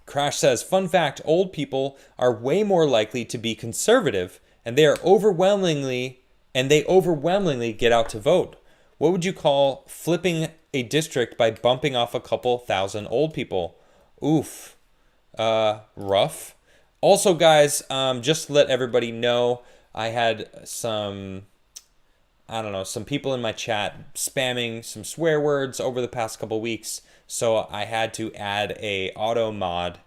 Crash says, fun fact, old people are way more likely to be conservative, and they overwhelmingly get out to vote. What would you call flipping a district by bumping off a couple thousand old people? Oof. Rough. Also, guys, just to let everybody know, I had some I don't know, some people in my chat spamming some swear words over the past couple weeks, so I had to add a auto mod.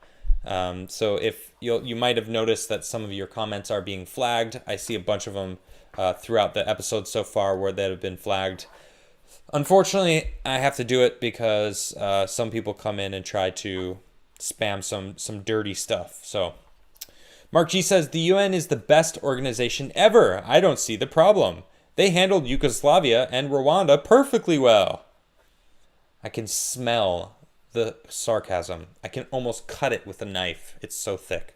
So if you might have noticed that some of your comments are being flagged. I see a bunch of them throughout the episode so far where that have been flagged. Unfortunately, I have to do it because some people come in and try to spam some dirty stuff. So Mark G says the UN is the best organization ever. I don't see the problem. They handled Yugoslavia and Rwanda perfectly well. I can smell the sarcasm. I can almost cut it with a knife. It's so thick.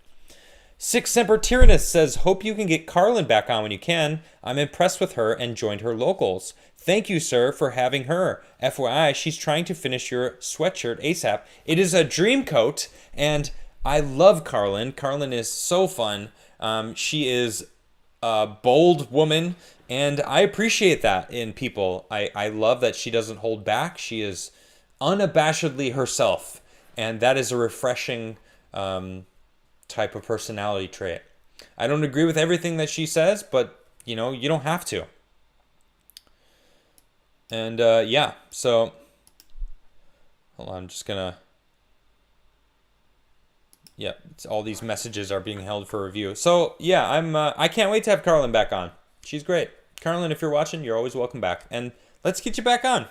Six Semper Tyrannis says, hope you can get Carlin back on when you can. I'm impressed with her and joined her locals. Thank you, sir, for having her. FYI, she's trying to finish your sweatshirt ASAP. It is a dream coat, and I love Carlin. Carlin is so fun. She is a bold woman, and I appreciate that in people. I love that she doesn't hold back. She is unabashedly herself, and that is a refreshing type of personality trait. I don't agree with everything that she says, but you don't have to. And yeah, so hold on, I'm just gonna. Yeah, all these messages are being held for review. So yeah, I can't wait to have Carlin back on. She's great. Carlin, if you're watching, you're always welcome back. And let's get you back on.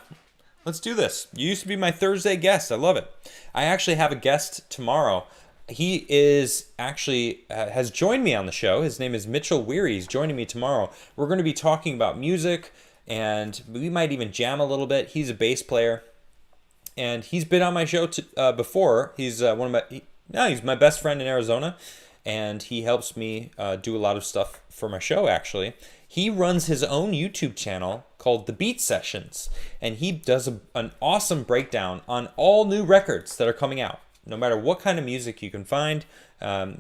Let's do this. You used to be my Thursday guest. I love it. I actually have a guest tomorrow. He is actually has joined me on the show. His name is Mitchell Weary. He's joining me tomorrow. We're going to be talking about music, and we might even jam a little bit. He's a bass player, and he's been on my show before. He's he's my best friend in Arizona, and he helps me do a lot of stuff for my show, actually. He runs his own YouTube channel called The Beat Sessions, and he does an awesome breakdown on all new records that are coming out. No matter what kind of music you can find,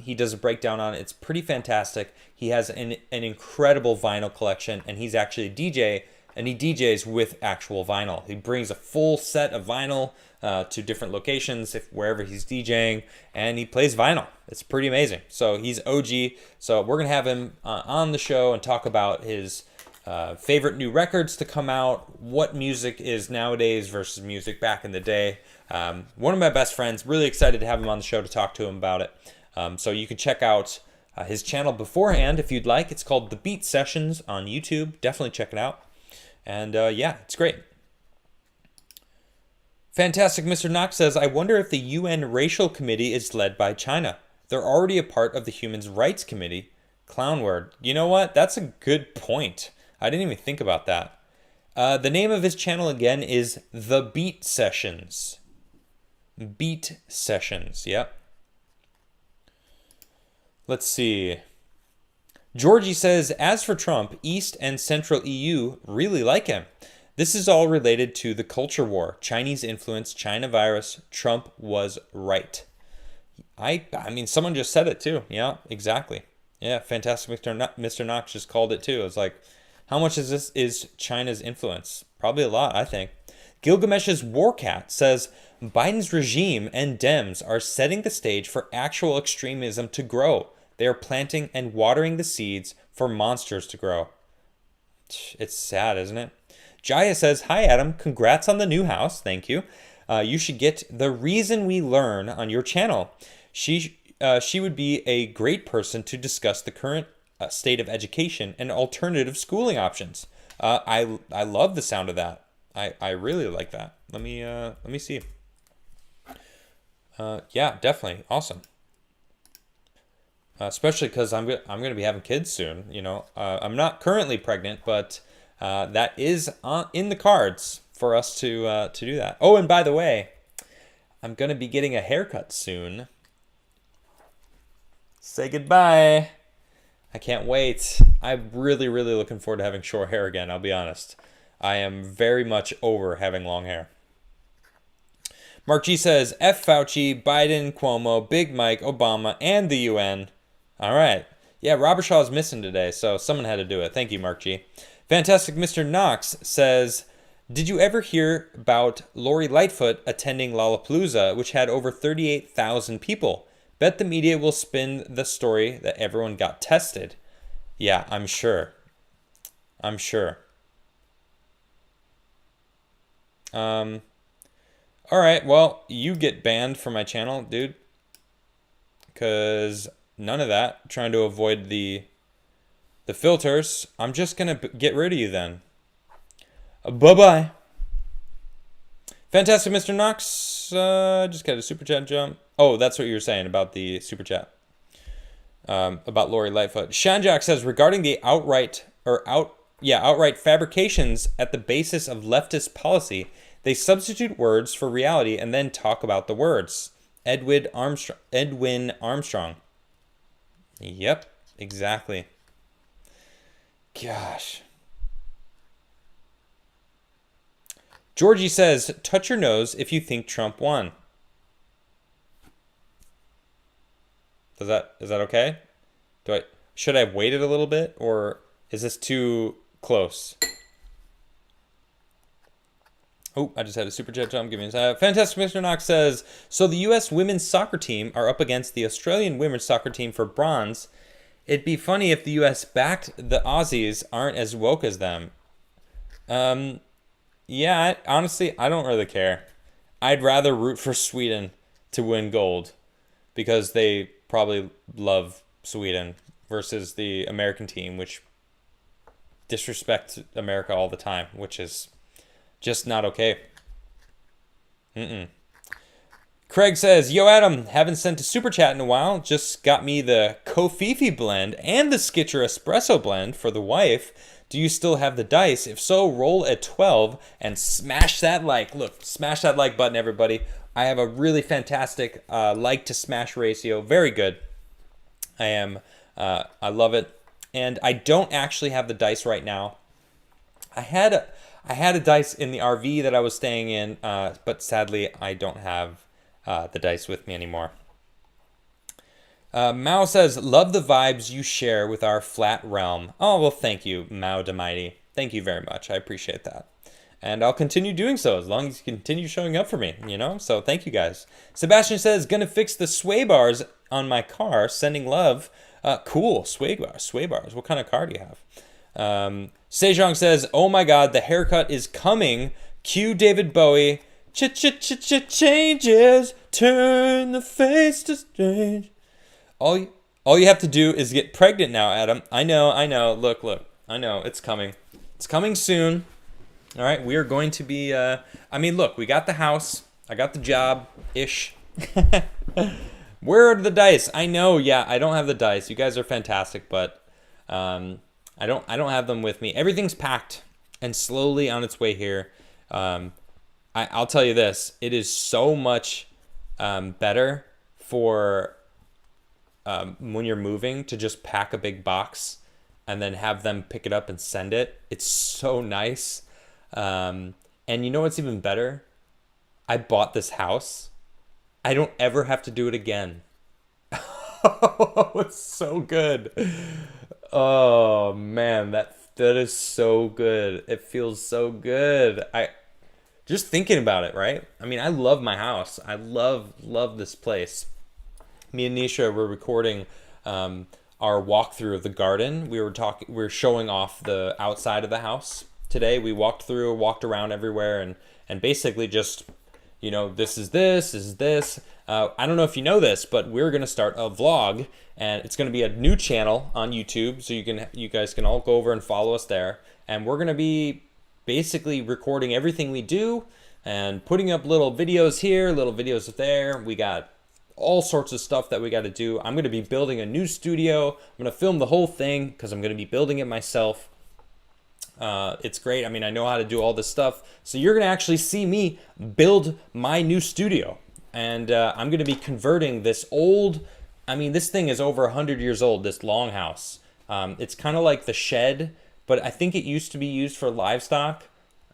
he does a breakdown on it. It's pretty fantastic. He has an incredible vinyl collection, and he's actually a DJ, and he DJs with actual vinyl. He brings a full set of vinyl to different locations, wherever he's DJing, and he plays vinyl. It's pretty amazing. So he's OG. So we're going to have him on the show and talk about his favorite new records to come out, what music is nowadays versus music back in the day. One of my best friends, really excited to have him on the show to talk to him about it. So you can check out his channel beforehand if you'd like. It's called The Beat Sessions on YouTube. Definitely check it out. And yeah, it's great. Fantastic Mr. Knox says, I wonder if the UN Racial Committee is led by China. They're already a part of the Human Rights Committee. Clown word. You know what? That's a good point. I didn't even think about that. The name of his channel again is The Beat Sessions. Beat Sessions, yep. Let's see. Georgie says, as for Trump, East and Central EU really like him. This is all related to the culture war. Chinese influence, China virus. Trump was right. I mean, someone just said it too. Yeah, exactly. Yeah, fantastic. Mr. Knox just called it too. It's like, how much is China's influence? Probably a lot, I think. Gilgamesh's Warcat says, Biden's regime and Dems are setting the stage for actual extremism to grow. They are planting and watering the seeds for monsters to grow. It's sad, isn't it? Jaya says, hi, Adam. Congrats on the new house. Thank you. You should get The Reason We Learn on your channel. She would be a great person to discuss the current state of education and alternative schooling options. I love the sound of that. I really like that. Let me see. Yeah, definitely. Awesome. Especially because I'm going to be having kids soon. I'm not currently pregnant, but that is in the cards for us to do that. Oh, and by the way, I'm going to be getting a haircut soon. Say goodbye. I can't wait. I'm really, really looking forward to having short hair again, I'll be honest. I am very much over having long hair. Mark G says, F Fauci, Biden, Cuomo, Big Mike, Obama, and the UN. All right. Yeah, Robert Shaw is missing today, so someone had to do it. Thank you, Mark G. Fantastic Mr. Knox says, did you ever hear about Lori Lightfoot attending Lollapalooza, which had over 38,000 people? Bet the media will spin the story that everyone got tested. Yeah, I'm sure. All right, well, you get banned from my channel, dude. Because none of that. Trying to avoid the filters. I'm just going to get rid of you then. Bye-bye. Fantastic, Mr. Knox. Just got a super chat jump. Oh, that's what you were saying about the super chat. About Lori Lightfoot. Shanjak says, regarding the outright fabrications at the basis of leftist policy, they substitute words for reality and then talk about the words. Edwin Armstrong. Yep, exactly. Gosh. Georgie says, touch your nose if you think Trump won. Is that okay? Should I have waited a little bit, or is this too close? Oh, I just had a super chat jump. Give me a second. Fantastic Mr. Knox says, so the U.S. women's soccer team are up against the Australian women's soccer team for bronze. It'd be funny if the U.S. backed the Aussies aren't as woke as them. Yeah, honestly, I don't really care. I'd rather root for Sweden to win gold because they probably love Sweden versus the American team, which disrespects America all the time, which is just not okay. Craig says, yo, Adam, haven't sent a super chat in a while. Just got me the Kofifi blend and the Skitcher Espresso blend for the wife. Do you still have the dice? If so, roll a 12 and smash that like. Look, smash that like button, everybody. I have a really fantastic like to smash ratio. Very good. I love it. And I don't actually have the dice right now. I had a dice in the RV that I was staying in, but sadly I don't have the dice with me anymore. Mao says, love the vibes you share with our flat realm. Oh, well, thank you, Mao the Mighty. Thank you very much. I appreciate that. And I'll continue doing so as long as you continue showing up for me, you know? So thank you guys. Sebastian says, gonna fix the sway bars on my car. Sending love. Cool. Sway bars. What kind of car do you have? Sejong says, oh my god, the haircut is coming. Cue David Bowie. Changes. Turn the face to strange. All you have to do is get pregnant now, Adam. I know. Look. I know. It's coming. It's coming soon. All right. We are going to be... look. We got the house. I got the job-ish. Where are the dice? I know. Yeah, I don't have the dice. You guys are fantastic, but I don't have them with me. Everything's packed and slowly on its way here. I'll tell you this. It is so much better for... when you're moving to just pack a big box and then have them pick it up and send it. It's so nice. And you know what's even better? I bought this house. I don't ever have to do it again. Oh, it's so good. Oh man, that is so good. It feels so good. Just thinking about it, right? I mean, I love my house. I love this place. Me and Nisha were recording our walkthrough of the garden. We were showing off the outside of the house today. We walked around everywhere, and basically just, you know, this is this. I don't know if you know this, but we're gonna start a vlog, and it's gonna be a new channel on YouTube. So you guys can all go over and follow us there, and we're gonna be basically recording everything we do and putting up little videos here, little videos there. We got all sorts of stuff that we got to do. I'm going to be building a new studio. I'm going to film the whole thing because I'm going to be building it myself. It's great. I mean, I know how to do all this stuff. So you're going to actually see me build my new studio. And I'm going to be converting this old... I mean, this thing is over 100 years old, this longhouse. It's kind of like the shed, but I think it used to be used for livestock.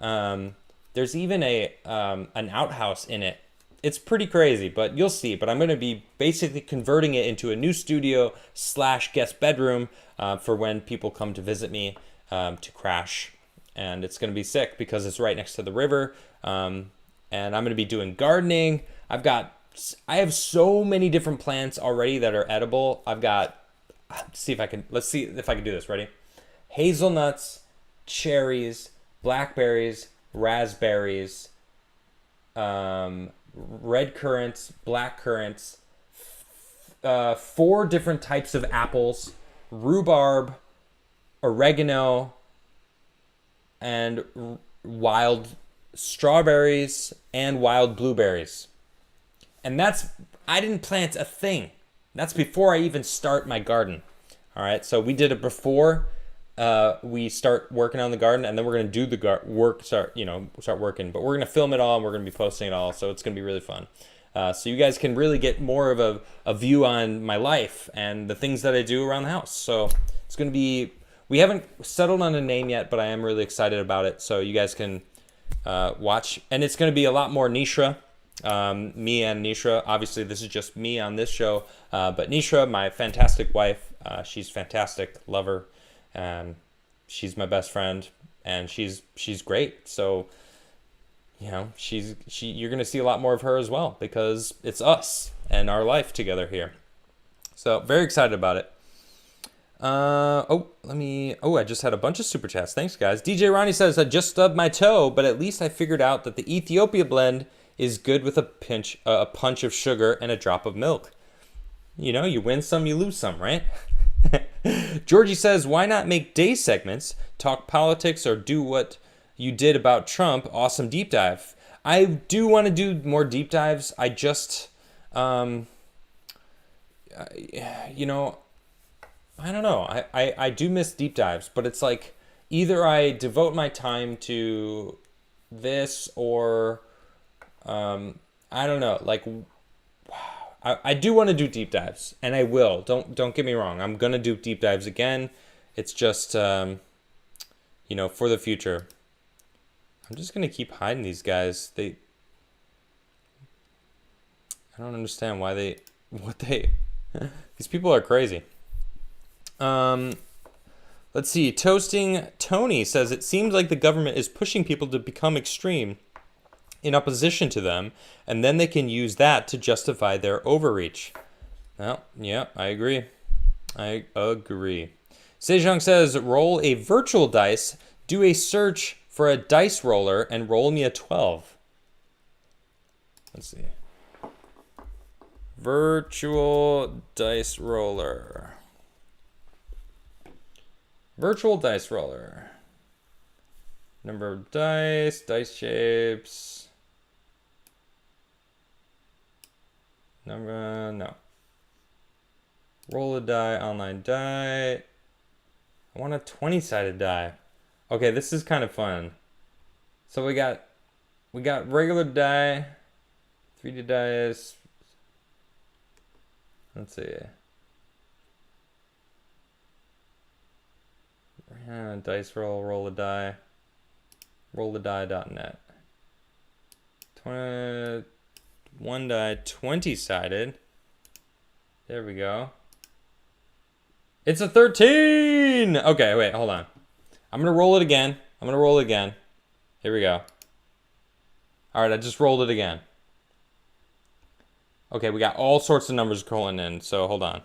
There's even an outhouse in it. It's pretty crazy, but you'll see. But I'm going to be basically converting it into a new studio / guest bedroom for when people come to visit me to crash. And it's going to be sick because it's right next to the river. And I'm going to be doing gardening. I have so many different plants already that are edible. Let's see if I can do this. Ready? Hazelnuts, cherries, blackberries, raspberries, red currants, black currants, 4 different types of apples, rhubarb, oregano, and wild strawberries and wild blueberries. And I didn't plant a thing. That's before I even start my garden. All right, so we did it before we start working on the garden, and then we're gonna do the start working. But we're gonna film it all, and we're gonna be posting it all, so it's gonna be really fun. So you guys can really get more of a view on my life and the things that I do around the house. So it's gonna be. We haven't settled on a name yet, but I am really excited about it. So you guys can watch, and it's gonna be a lot more Nishra. Me and Nishra. Obviously, this is just me on this show, but Nishra, my fantastic wife, she's fantastic, love her. She's my best friend, and she's great. So, you know, you're gonna see a lot more of her as well, because it's us and our life together here. So very excited about it. I just had a bunch of super chats. Thanks, guys. DJ Ronnie says, I just stubbed my toe, but at least I figured out that the Ethiopia blend is good with a punch of sugar and a drop of milk. You know, you win some, you lose some, right? Georgie says, why not make day segments, talk politics, or do what you did about Trump? Awesome deep dive. I do want to do more deep dives. I just, I don't know. I do miss deep dives, but it's like either I devote my time to this or I don't know. Like, I do want to do deep dives, and I will. Don't get me wrong. I'm gonna do deep dives again. It's just for the future. I'm just gonna keep hiding these guys. I don't understand why these people are crazy. Let's see. Toasting Tony says, it seems like the government is pushing people to become extreme in opposition to them, and then they can use that to justify their overreach. Well, yeah, I agree. Sejong says, roll a virtual dice, do a search for a dice roller, and roll me a 12. Let's see. Virtual dice roller. Virtual dice roller. Number of dice, dice shapes. No. Roll a die, online die. I want a 20-sided die. Okay, this is kind of fun. So we got regular die, 3D dice. Let's see. Dice roll a die. Rollthedie.net. 1 die, 20-sided. There we go. It's a 13! Okay, wait, hold on. I'm going to roll it again. Here we go. Alright, I just rolled it again. Okay, we got all sorts of numbers calling in, so hold on.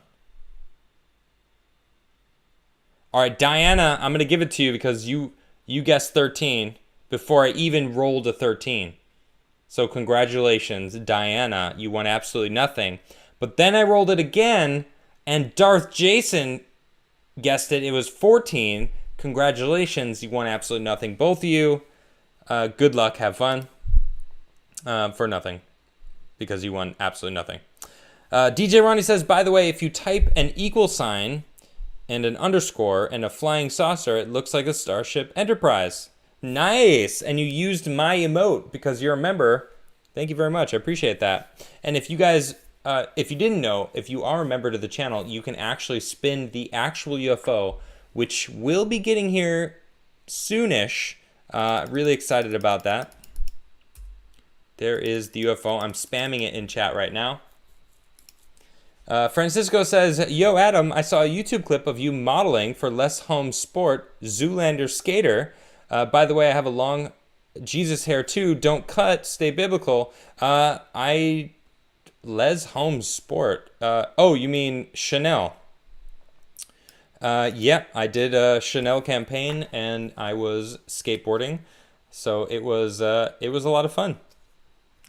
Alright, Diana, I'm going to give it to you because you guessed 13 before I even rolled a 13. So congratulations, Diana. You won absolutely nothing. But then I rolled it again, and Darth Jason guessed it. It was 14. Congratulations, you won absolutely nothing. Both of you, good luck. Have fun. For nothing. Because you won absolutely nothing. DJ Ronnie says, by the way, if you type an equal sign and an underscore and a flying saucer, it looks like a Starship Enterprise. Nice. And you used my emote because you're a member. Thank you very much. I appreciate that. And if you guys, if you didn't know, if you are a member to the channel, you can actually spin the actual UFO, which will be getting here soonish. Really excited about that. There is the UFO. I'm spamming it in chat right now. Francisco says, yo, Adam, I saw a YouTube clip of you modeling for Les Holmes Sport Zoolander Skater. By the way, I have a long Jesus hair too. Don't cut. Stay biblical. Les Holmes Sport. Oh, you mean Chanel? Yeah, I did a Chanel campaign and I was skateboarding, so it was a lot of fun.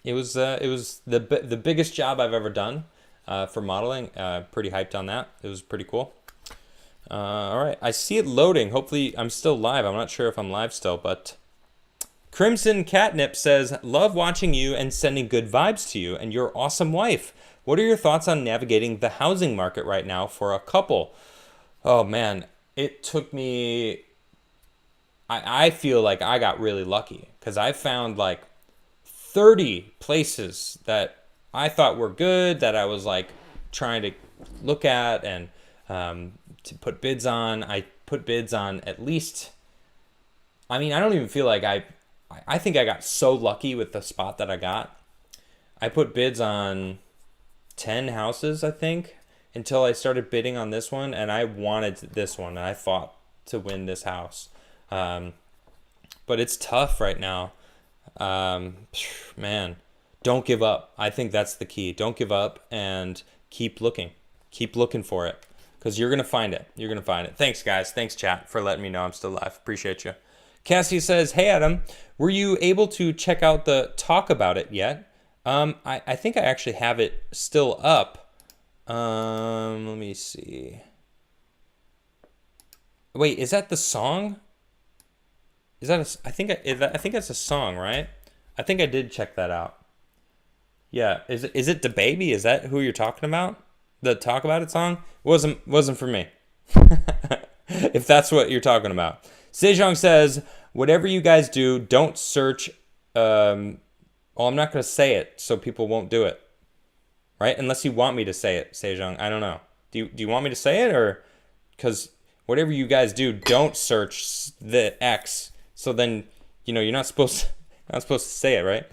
It was the biggest job I've ever done for modeling. Pretty hyped on that. It was pretty cool. All right, I see it loading. Hopefully, I'm still live. I'm not sure if I'm live still, but Crimson Catnip says, "Love watching you and sending good vibes to you and your awesome wife. What are your thoughts on navigating the housing market right now for a couple?" Oh man, it took me. I feel like I got really lucky because I found like 30 places that I thought were good that I was like trying to look at and to put bids on. I put bids on at least. I mean, I don't even feel like I think I got so lucky with the spot that I got. I put bids on 10 houses, I think, until I started bidding on this one, and I wanted this one, and I fought to win this house. But it's tough right now. Man, don't give up. I think that's the key. Don't give up and keep looking. Keep looking for it because you're going to find it. You're going to find it. Thanks, guys. Thanks, chat, for letting me know I'm still live. Appreciate you. Cassie says, "Hey, Adam, were you able to check out the Talk About It yet?" I think I actually have it still up. Let me see. Wait, is that the song? Is that I think that's a song, right? I think I did check that out. Yeah, is it DaBaby? Is that who you're talking about? The Talk About It song wasn't for me. If that's what you're talking about. Sejong says, "Whatever you guys do, don't search." Well, I'm not going to say it, so people won't do it, right? Unless you want me to say it, Sejong. I don't know. Do you want me to say it, or because whatever you guys do, don't search the X. So then, you're not supposed to say it, right?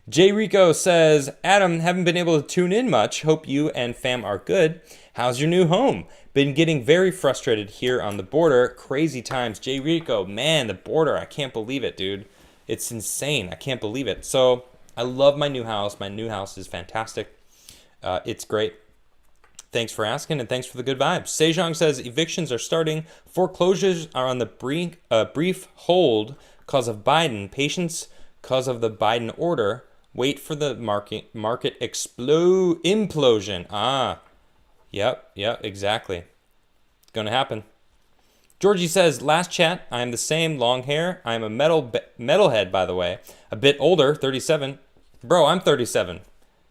J Rico says, "Adam, haven't been able to tune in much. Hope you and fam are good. How's your new home? Been getting very frustrated here on the border. Crazy times." J Rico, man, the border, I can't believe it, dude. It's insane. I can't believe it. So I love my new house. My new house is fantastic. It's great. Thanks for asking, and thanks for the good vibes. Sejong says, "Evictions are starting. Foreclosures are on the brief hold cause of Biden. Patience cause of the Biden order. Wait for the market implosion." Yep, exactly. It's going to happen. Georgie says, "Last chat, I am the same, long hair. I am a metalhead, by the way. A bit older, 37. Bro, I'm 37.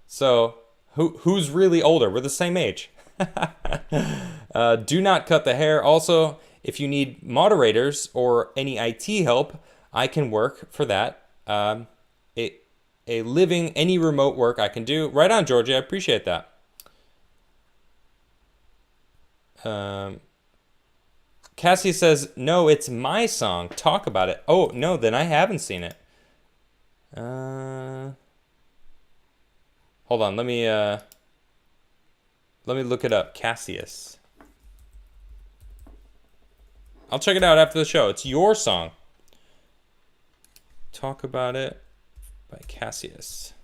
So who's really older? We're the same age." Do not cut the hair. Also, if you need moderators or any IT help, I can work for that. A living, any remote work I can do. Right on, Georgia. I appreciate that. Cassie says, "No, it's my song. Talk About It." Oh, no, then I haven't seen it. Hold on, let me look it up. Cassius. I'll check it out after the show. It's your song. Talk About It by Cassius.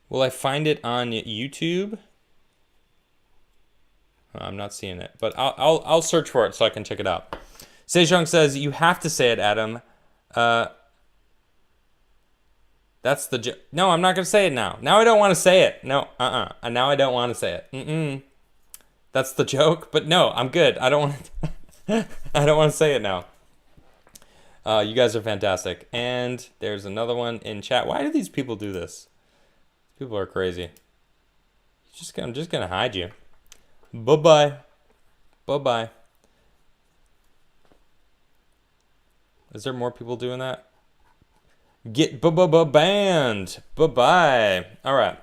Will I find it on YouTube? I'm not seeing it, but I'll search for it so I can check it out. Sejong says, "You have to say it, Adam." That's the No, I'm not gonna say it now. Now I don't want to say it. No, Now I don't want to say it. That's the joke. But no, I'm good. I don't want. I don't want to say it now. You guys are fantastic. And there's another one in chat. Why do these people do this? People are crazy. I'm just gonna hide you. Bye bye. Is there more people doing that? Get banned. Bye. All right.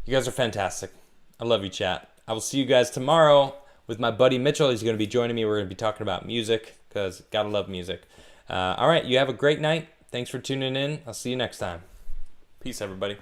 You guys are fantastic. I love you, chat. I will see you guys tomorrow with my buddy Mitchell. He's going to be joining me. We're going to be talking about music because gotta love music. All right. You have a great night. Thanks for tuning in. I'll see you next time. Peace, everybody.